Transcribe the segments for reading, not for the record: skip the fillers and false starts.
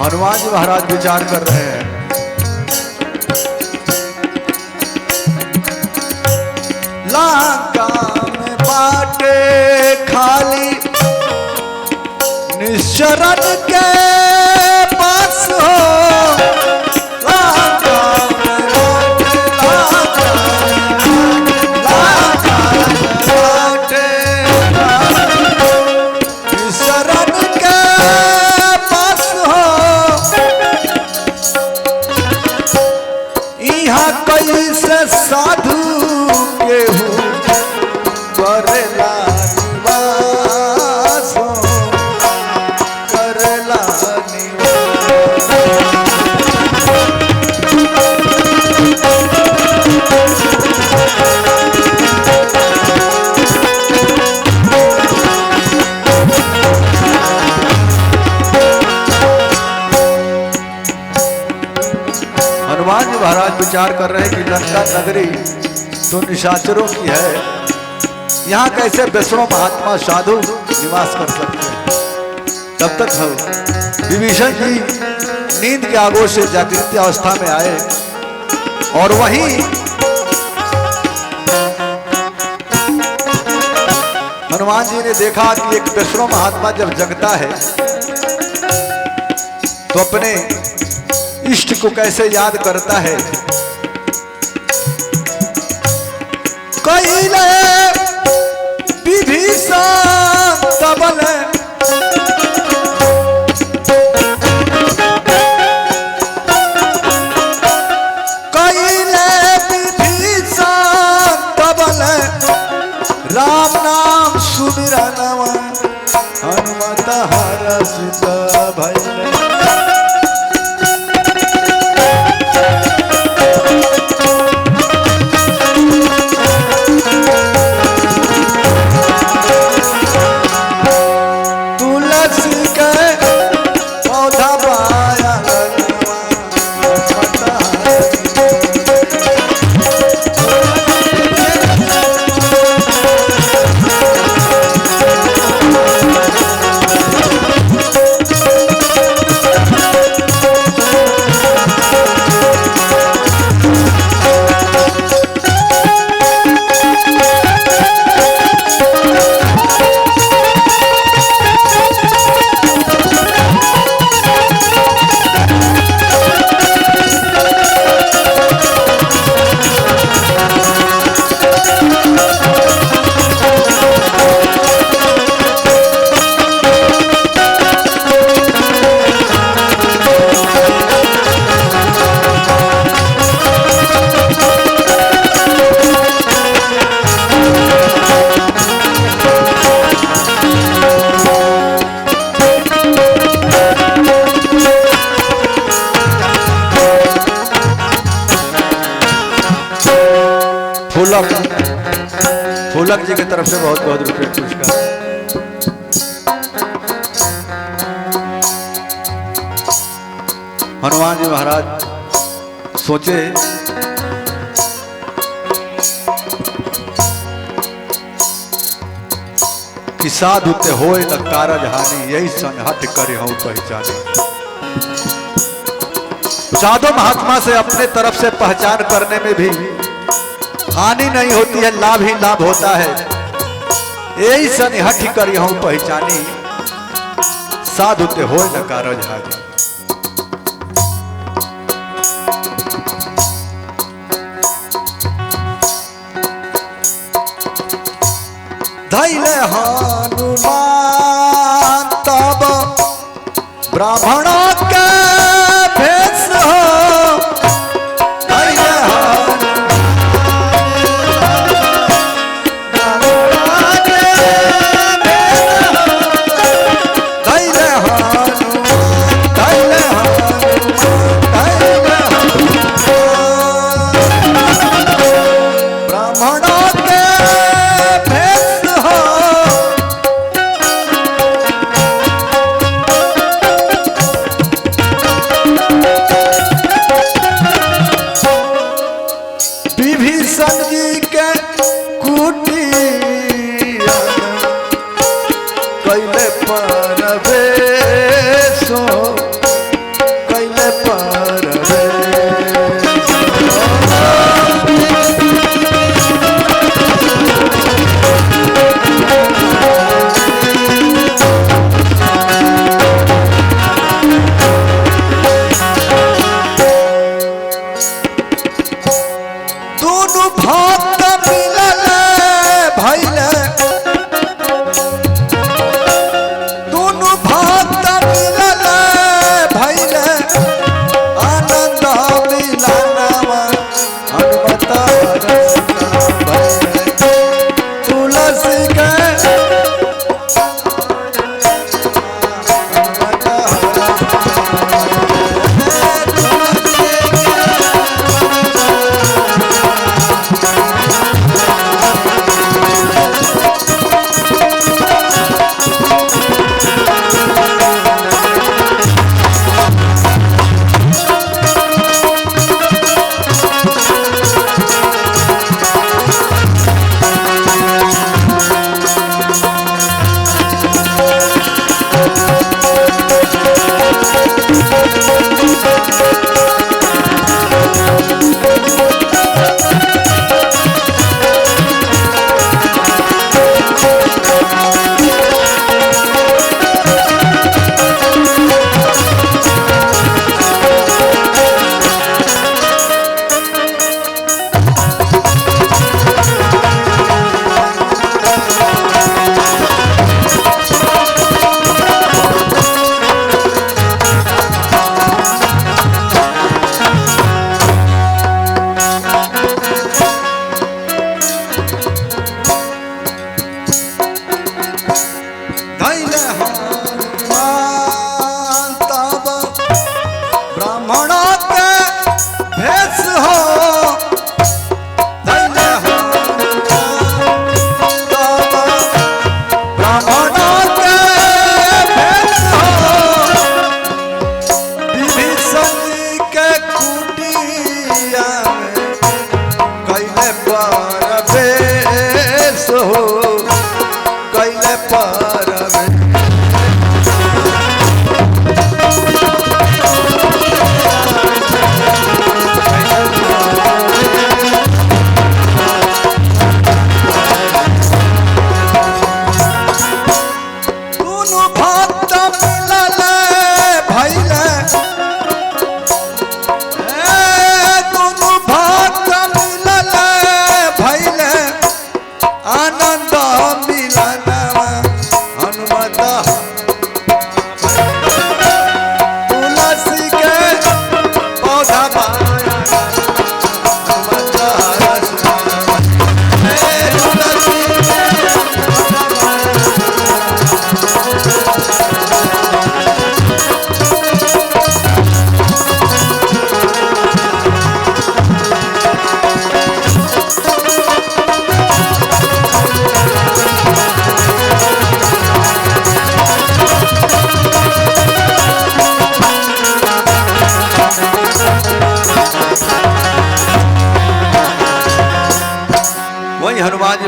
हनुमान जी महाराज विचार कर रहे हैं। लंका में बाटे खाली निश्चरण के पास हो। लंका में बाटे निश्चरण के पास हो। यहाँ कैसे साधु केहू करेला निवास हो, करेला निवास। हनुमान जी महाराज विचार कर रहे हैं कि लंका नगरी तो निशाचरों की है, यहाँ कैसे वैष्णव महात्मा साधु निवास कर सकते हैं। तब तक हम विभीषण जी नींद के आगोश से जागृत अवस्था में आए और वहीं हनुमान जी ने देखा कि एक वैष्णव महात्मा जब जगता है तो अपने इष्ट को कैसे याद करता है। कैले विभीषण तबल कैले विभीषण तबल राम नाम सुमिरनवा हनुमत हरषित भइले। फूलक जी की तरफ से बहुत बहुत रुपये पुरस्कार। हनुमान जी महाराज सोचे कि साधु ते होए न कारज हानि, यही संहत करे हूं पहचाने। साधु महात्मा से अपने तरफ से पहचान करने में भी हानि नहीं होती है, लाभ ही लाभ होता है। यही सनिहठ करी हूं पहचानी, साधु ते होए न कारज हानि। धैले हनुमान तब ब्राह्मणों के भेष हो।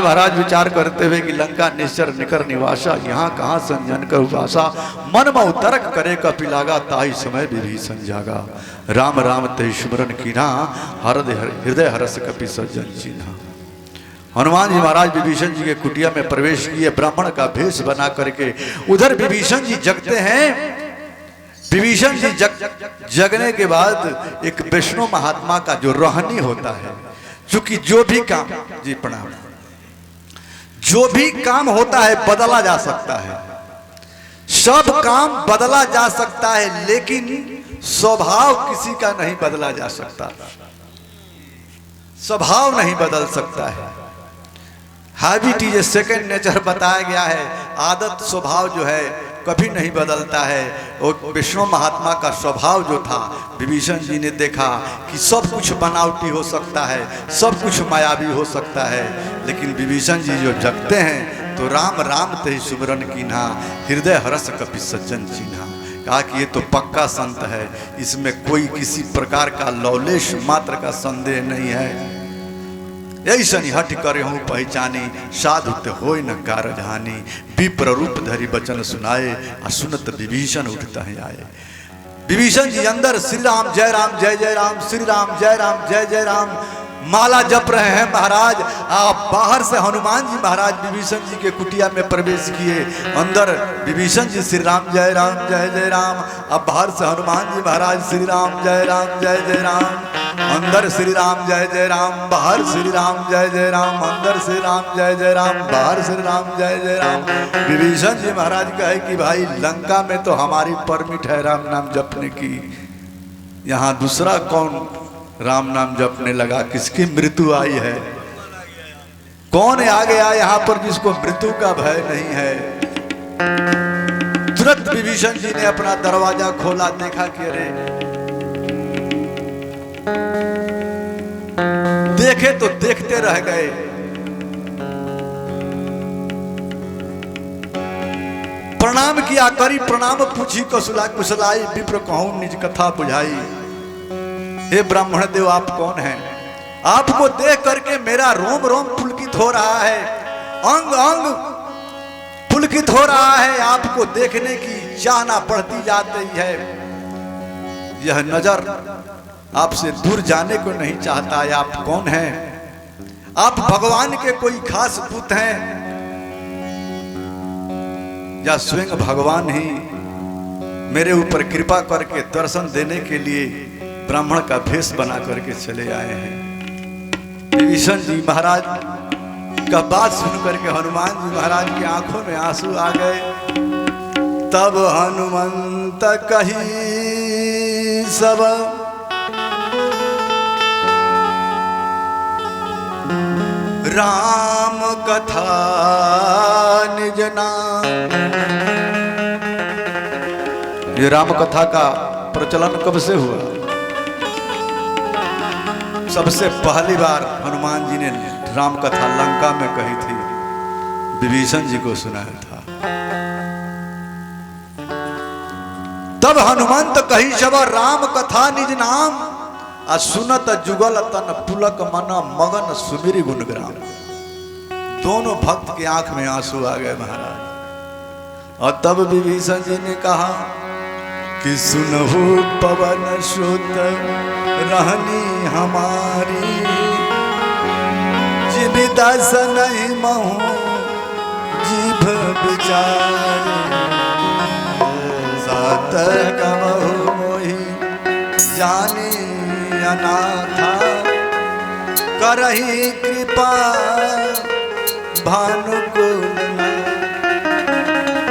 महाराज विचार करते हुए कि लंका निश्चर निकर निवासा, यहाँ कहाँ संजन कर उपासा, मन में तर्क करे कपिलागा, ताई समय विभीषण जागा। राम राम ते स्मरण कीना, हृदय हरस कपि सज्जन चीन्हा। हनुमान जी महाराज विभीषण जी के कुटिया में प्रवेश किए, ब्राह्मण का भेष बना करके। उधर विभीषण जी जगते हैं। विभीषण जी जगने के बाद एक वैष्णव महात्मा का जो रोहनी होता है, चूंकि जो भी काम, जी प्रणाम, जो भी काम होता है बदला जा सकता है, सब काम बदला जा सकता है, लेकिन स्वभाव किसी का नहीं बदला जा सकता। स्वभाव नहीं बदल सकता है। Habit is a second nature बताया गया है। आदत, स्वभाव जो है कभी नहीं बदलता है। और विष्णु महात्मा का स्वभाव जो था, विभीषण जी ने देखा कि सब कुछ बनावटी हो सकता है, सब कुछ मायावी हो सकता है, लेकिन विभीषण जी जो जगते हैं तो राम राम ते सुमिरन कीन्हा, हृदय हरस कपि सज्जन चीन्हा। कहा कि ये तो पक्का संत है, इसमें कोई किसी प्रकार का लौलेश मात्र का संदेह नहीं है। ऐसा हट करे हूँ पहचानी, साधु ते होय न कारज हानि। विप्र रूप धरि बचन सुनाए, सुनत विभीषण उठता है आए। विभीषण जी अंदर श्री राम जय राम जय जय राम, श्री राम जय राम जय जय राम माला जप रहे हैं महाराज। आप बाहर से हनुमान जी महाराज विभीषण जी के कुटिया में प्रवेश किए। अंदर विभीषण जी श्री राम जय जय राम, अब बाहर से हनुमान जी महाराज श्री राम जय जय राम। अंदर श्री राम जय राम, बाहर श्री राम जय राम, अंदर श्री राम जय राम, बाहर श्री राम जय राम। विभीषण जी महाराज कहे कि भाई लंका में तो हमारी परमिट है राम नाम जपने की, यहाँ दूसरा कौन राम नाम जपने लगा? किसकी मृत्यु आई है? कौन आ गया यहाँ पर जिसको मृत्यु का भय नहीं है? तुरंत विभीषण जी ने अपना दरवाजा खोला, देखा कि अरे, देखे तो देखते रह गए। प्रणाम किया, करी प्रणाम पूछी, कुशलाई विप्र कहूं निज कथा बुझाई। हे ब्राह्मण देव, आप कौन हैं? आपको देख करके मेरा रोम रोम पुलकित हो रहा है, अंग अंग पुलकित हो रहा है। आपको देखने की चाहना बढ़ती जाती है। यह नजर आपसे दूर जाने को नहीं चाहता है। आप कौन हैं? आप भगवान के कोई खास दूत हैं या स्वयं भगवान ही मेरे ऊपर कृपा करके दर्शन देने के लिए ब्राह्मण का भेष बना करके चले आए हैं? विभीषण जी महाराज का बात सुन करके हनुमान जी महाराज की आंखों में आंसू आ गए। तब हनुमंत कही सब राम कथा निज नाम। ये राम कथा का प्रचलन कब से हुआ? सबसे पहली बार हनुमान जी ने राम कथा लंका में कही थी, विभीषण जी को सुनाया था। तब हनुमंत कही सब राम कथा निज नाम, सुनत जुगल तन पुलक मन मगन सुमिरि गुणग्राम। दोनों भक्त की आंख में आंसू आ गए महाराज। और तब विभीषण जी ने कहा कि सुनहु पवन सुत रहनी हमारी, जीविता नहीं महु जीभ विचारी। सात कबहु मोहि जानी अनाथा, करही कृपा भानुकुल।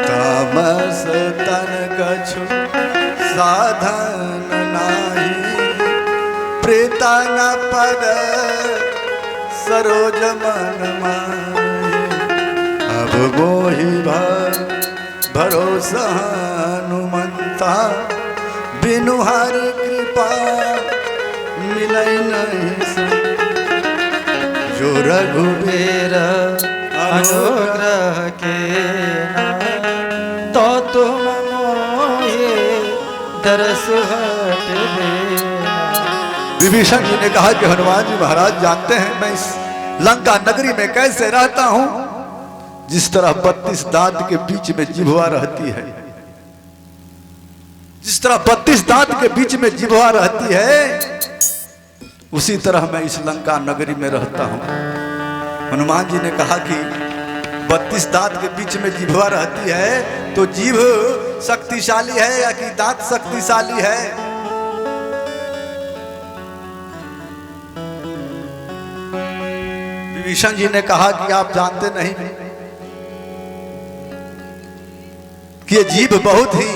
तामस तन कछु साधन नाही, प्रीता न पद सरोज मन माही। अब मोहि भरोसा हनुमंता, बिनु हरि कृपा मिलै नहीं। जो रघुबीर अनुग्रह के तो तुम मोहे दरस हट देना। विभीषण जी ने कहा कि हनुमान जी महाराज जानते हैं मैं इस लंका नगरी में कैसे रहता हूं, जिस तरह 32 दांत के बीच में जिह्वा रहती है, जिस तरह 32 दांत के बीच में जिह्वा रहती है, उसी तरह मैं इस लंका नगरी में रहता हूं। हनुमान जी ने कहा कि 32 दांत के बीच में जिह्वा रहती है, तो जीभ शक्तिशाली है या कि दांत शक्तिशाली है? विभीषण जी ने कहा कि आप जानते नहीं कि ये जीभ बहुत ही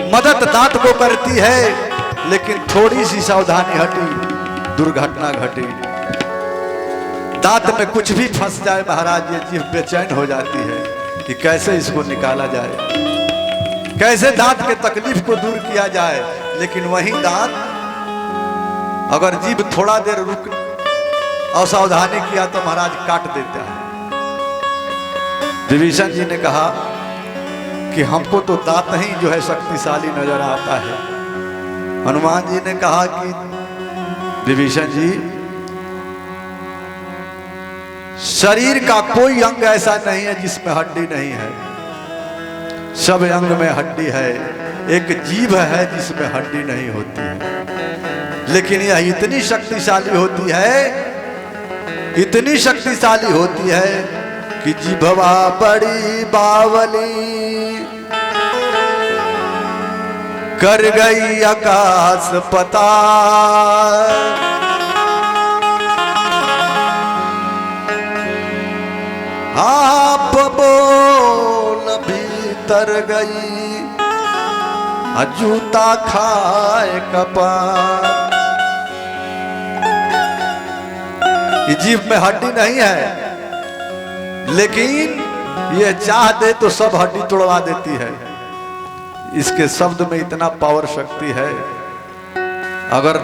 मदद दांत को करती है, लेकिन थोड़ी सी सावधानी हटी दुर्घटना घटी। दांत में कुछ भी फंस जाए महाराज, ये जीभ बेचैन हो जाती है कि कैसे इसको निकाला जाए, कैसे दांत के तकलीफ को दूर किया जाए। लेकिन वही दांत अगर जीभ थोड़ा देर रुक असावधानी किया तो महाराज काट देता है। विभीषण जी ने कहा कि हमको तो दांत ही जो है शक्तिशाली नजर आता है। हनुमान जी ने कहा कि विभीषण जी, शरीर का कोई अंग ऐसा नहीं है जिसमें हड्डी नहीं है, सब अंग में हड्डी है। एक जीभ है जिसमें हड्डी नहीं होती है, लेकिन यह इतनी शक्तिशाली होती है, इतनी शक्तिशाली होती है कि जिभवा बड़ी बावली कर गई आकाश पाताल। आप बोल भीतर गई जूता खाए कपार। ये जीभ में हड्डी नहीं है, लेकिन ये चाह दे तो सब हड्डी तोड़वा देती है। इसके शब्द में इतना पावर शक्ति है। अगर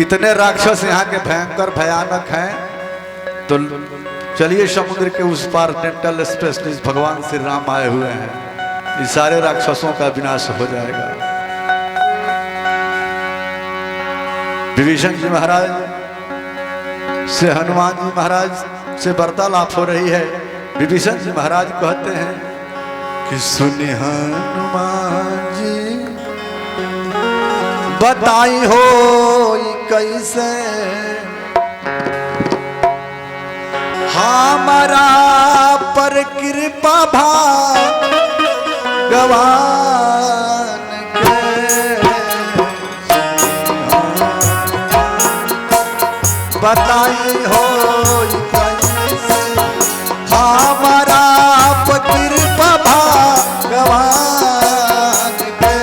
इतने राक्षस यहाँ के भयंकर भयानक हैं, तो चलिए समुद्र के उस पार डेंटल स्पेशलिस्ट भगवान श्री राम आए हुए हैं, इस सारे राक्षसों का विनाश हो जाएगा। विभीषण जी महाराज से हनुमान जी महाराज से वार्तालाप हो रही है। विभीषण जी महाराज कहते हैं कि सुनिए हनुमान जी, बताई हो कैसे हमारा पर कृपा भगवान के। बताई हो कैसे हमारा पर कृपा भगवान के।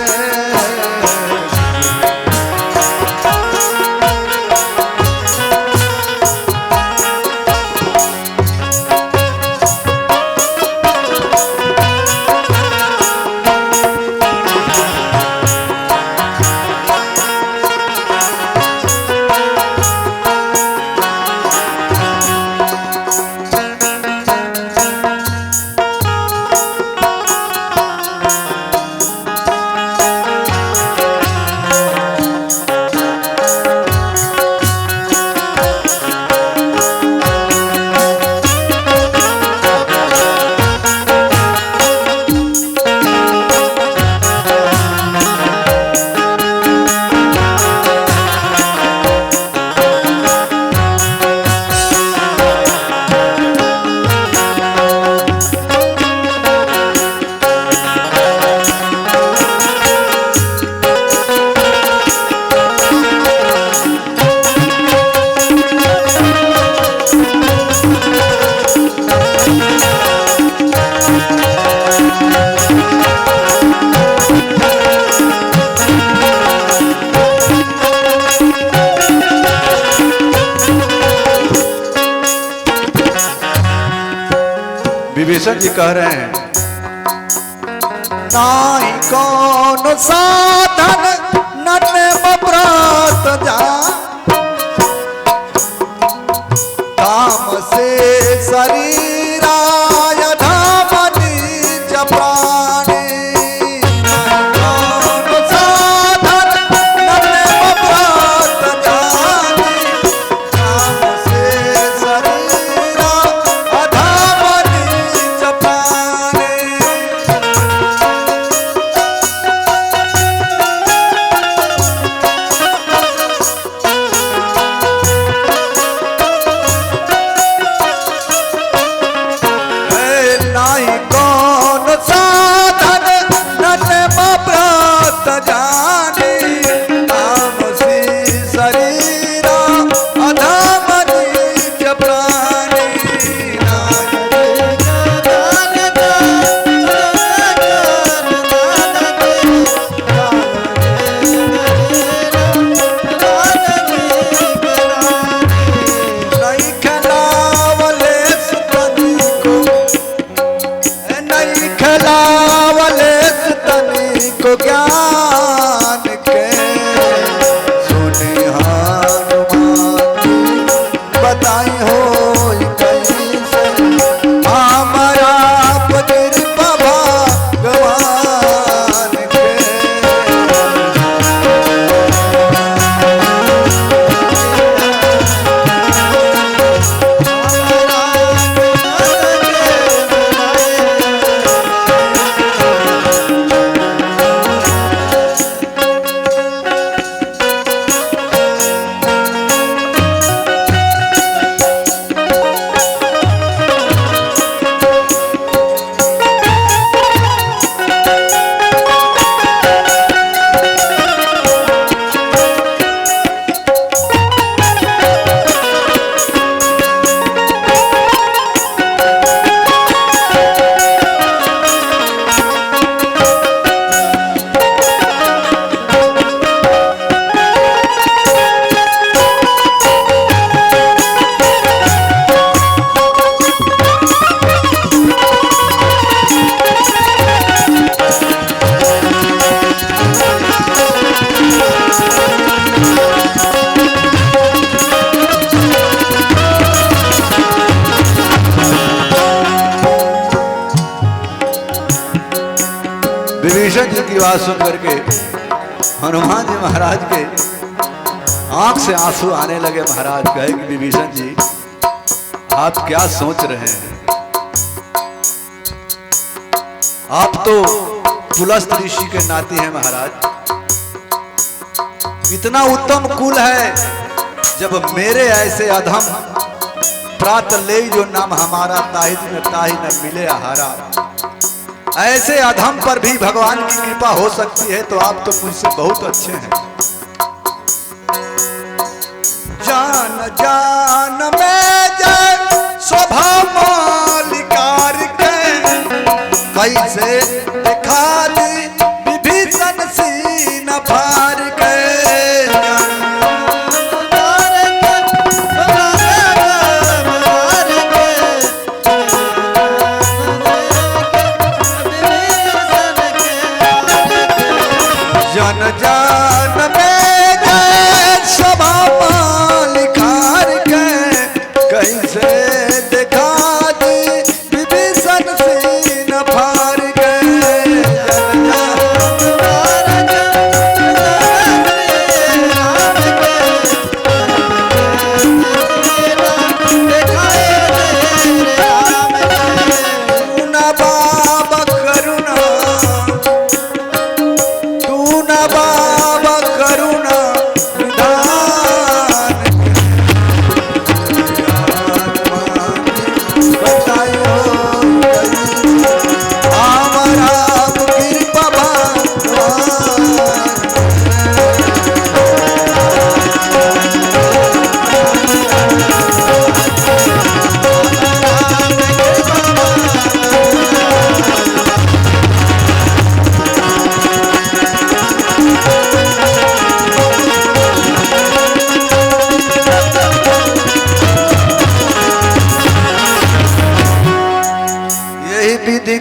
विभीषण जी कह रहे हैं, नाई कौन साधन नन्हे व्रत जा, काम से विभीषण जी की बात सुन करके हनुमान जी महाराज के आंख से आंसू आने लगे। महाराज कहे कि विभीषण जी आप क्या सोच रहे हैं? आप तो पुलस्त ऋषि के नाती हैं महाराज। इतना उत्तम कुल है, जब मेरे ऐसे अधम प्रात ले जो नाम हमारा ताहि न मिले आहारा, ऐसे अधम पर भी भगवान की कृपा हो सकती है, तो आप तो मुझसे बहुत अच्छे हैं। जान जान में जय स्वभाव मालिकार के, कैसे दिखा दी विभीषण सीन फार के। जन जान में गए स्वभाव लिखार के, कैसे दिखा दी विभीषण सीन फार के।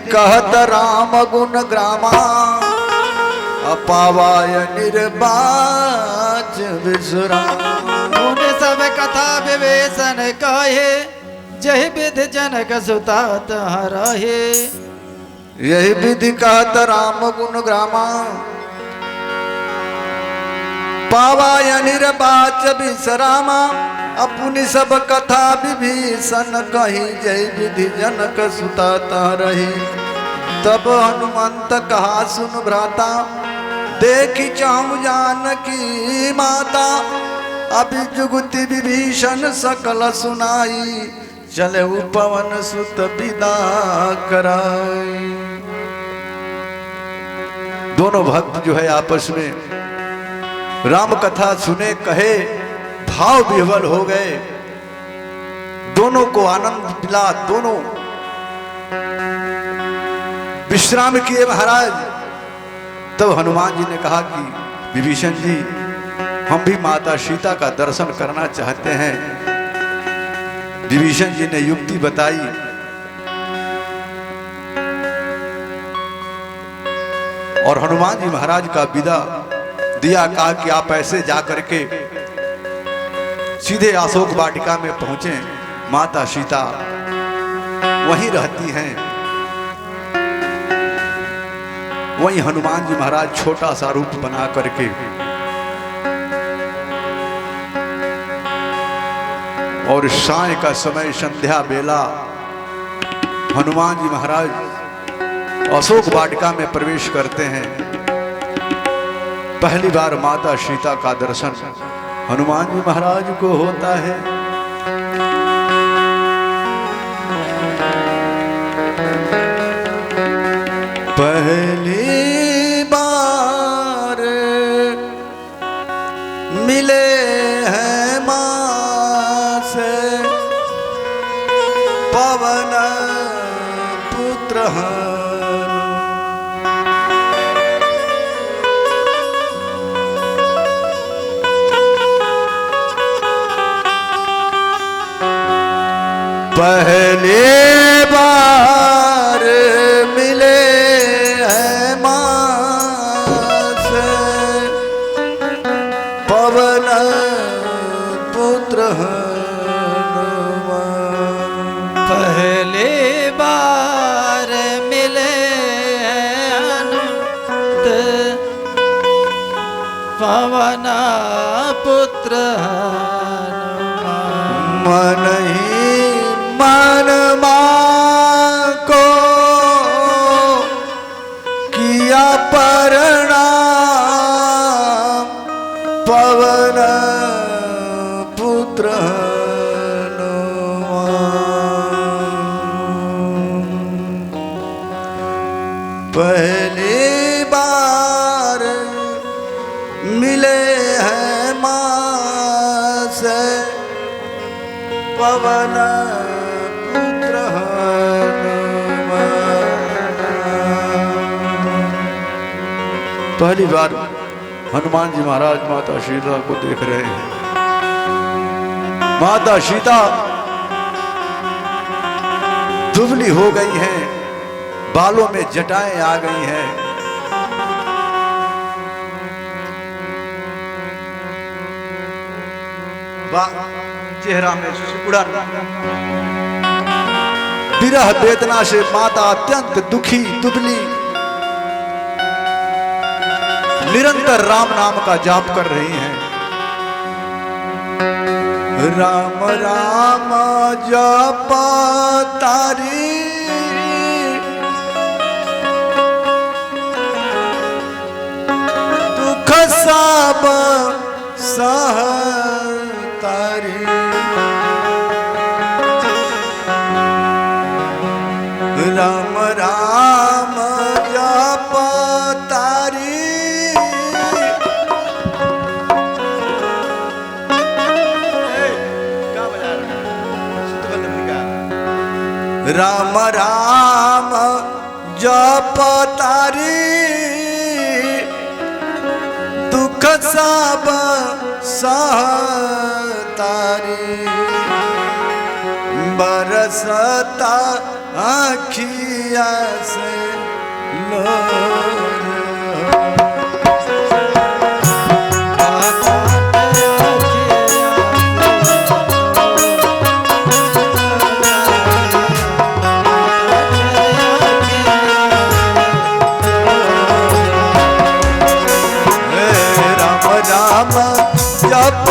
कहत राम गुण ग्रामा, अपावाय निर्बाच विश्राम। उन्हें सब कथा विवेचन कहे, जहि विधि जनक सुता तह रहे। यही विधि कहत राम गुण ग्रामा, पावाय निर्बाच विश्रामा। अपनी सब कथा विभीषण कही, जय विधि जनक सुता तह रही। तब हनुमंत कहा सुन भ्राता, देखी चाहूं जानकी माता। अभी जुगति विभीषण सकल सुनाई, चले पवन सुत विदा कराई। दोनों भक्त जो है आपस में राम कथा सुने, कहे, भाव विह्वल हो गए। दोनों को आनंद मिला, दोनों विश्राम किए महाराज। तब हनुमान जी ने कहा कि विभीषण जी, हम भी माता सीता का दर्शन करना चाहते हैं। विभीषण जी ने युक्ति बताई। और हनुमान जी महाराज का विदा दिया, कहा कि आप ऐसे जा करके सीधे अशोक वाटिका में पहुंचे। माता सीता वहीं रहती हैं। वहीं हनुमान जी महाराज छोटा सा रूप बना करके और साय का समय संध्या बेला हनुमान जी महाराज अशोक वाटिका में प्रवेश करते हैं। पहली बार माता सीता का दर्शन हनुमान जी महाराज को होता है। पहली बार मिले हैं मां से, पवन पुत्र पहले बार मिले हैं मां से, पवन पुत्र हनुमान। पहले बार मिले हनुमत पवन पुत्र हनुमान। मन ही मन को किया प्रणाम पवन पुत्र हनुमान। पहली बार मिले हैं मां से पवन पुत्र हनुमान। पहली बार हनुमान जी महाराज माता सीता को देख रहे हैं। माता सीता दुबली हो गई हैं, बालों में जटाएं आ गई हैं। चेहरा में सिकुड़न, विरह वेदना से माता अत्यंत दुखी दुबली निरंतर राम नाम का जाप कर रही हैं। राम राम जप तारी दुख सब सह तारी। राम राम जप तारी राम राम जप तारी दुख सब सह तारी। बरसता आँखिया से लोर राम जप